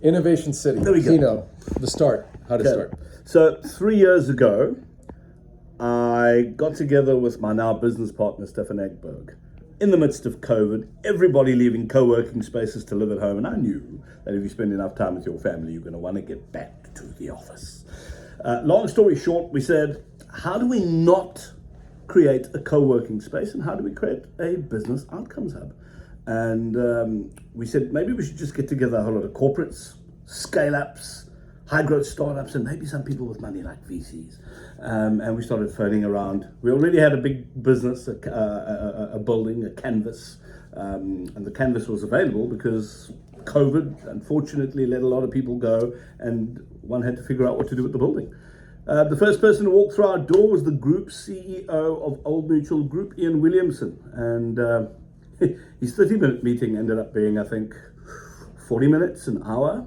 Innovation City. There we go. Kieno, the start. How to start. So 3 years ago, I got together with my now business partner, Stefan Egberg. In the midst of COVID, everybody leaving co-working spaces to live at home. And I knew that if you spend enough time with your family, you're going to want to get back to the office. Long story short, we said, how do we not create a co-working space, and how do we create a business outcomes hub? And we said, maybe we should just get together a whole lot of corporates, scale-ups, high-growth startups, and maybe some people with money like VCs. And we started phoning around. We already had a big business, a building, a canvas, and the canvas was available because COVID, unfortunately, let a lot of people go, and one had to figure out what to do with the building. The first person to walk through our door was the group CEO of Old Mutual Group, Ian Williamson. And his 30-minute meeting ended up being, I think, 40 minutes, an hour.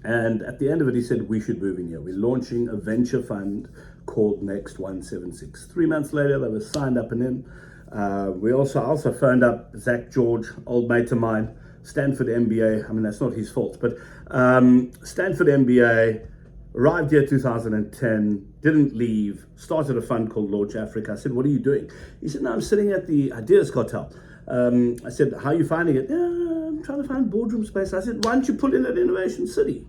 And at the end of it, he said, we should move in here. We're launching a venture fund called Next 176. 3 months later, they were signed up and in. We also phoned up Zach George, old mate of mine, Stanford MBA. I mean, that's not his fault, but Stanford MBA, arrived here 2010, didn't leave, started a fund called Launch Africa. I said, what are you doing? He said, no, I'm sitting at the Ideas Cartel. I said, how are you finding it? Yeah, I'm trying to find boardroom space. I said, why don't you pull in at Innovation City?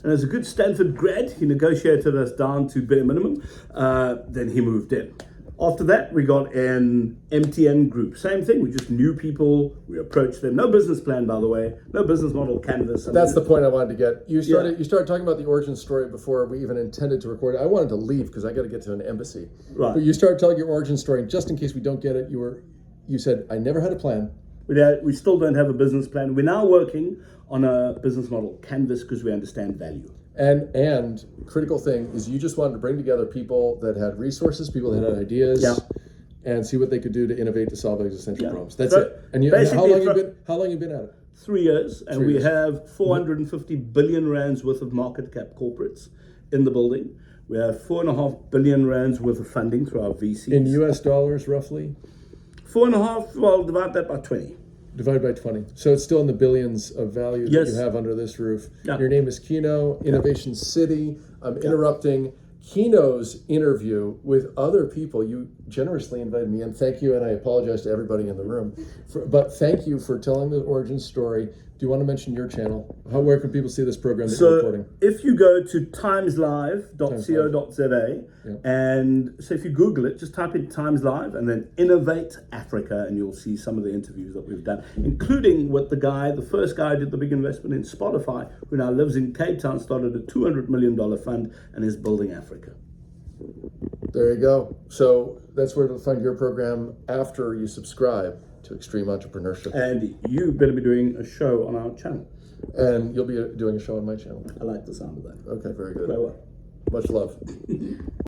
And as a good Stanford grad, he negotiated us down to bare minimum. Then he moved in. After that, we got an MTN group. Same thing, we just knew people, we approached them. No business plan, by the way, no business model canvas. That's the point I wanted to get. You started talking about the origin story before we even intended to record it. I wanted to leave because I got to get to an embassy. Right. But you started telling your origin story, and just in case we don't get it, you said, I never had a plan. We still don't have a business plan. We're now working on a business model canvas because we understand value. And critical thing is you just wanted to bring together people that had resources, people that had ideas, and see what they could do to innovate to solve existential problems. That's it. And how long you been at it? 3 years, and we have 450 billion rands worth of market cap corporates in the building. We have 4.5 billion rands worth of funding through our VCs. In US dollars, roughly? 4.5, well, divide that by 20. Divided by 20. So it's still in the billions of value that you have under this roof. Yeah. Your name is Kieno, Innovation City. I'm interrupting Kieno's interview with other people. You generously invited me in. Thank you, and I apologize to everybody in the room. But thank you for telling the origin story. Do you want to mention your channel? Where can people see this program that you're recording? If you go to timeslive.co.za, and so if you Google it, just type in Times Live and then Innovate Africa, and you'll see some of the interviews that we've done, including with the first guy who did the big investment in Spotify, who now lives in Cape Town, started a $200 million fund and is building Africa. There you go. So that's where to find your program after you subscribe to Extreme Entrepreneurship. And you better be doing a show on our channel. And you'll be doing a show on my channel. I like the sound of that. Okay, very good. Very well. Much love.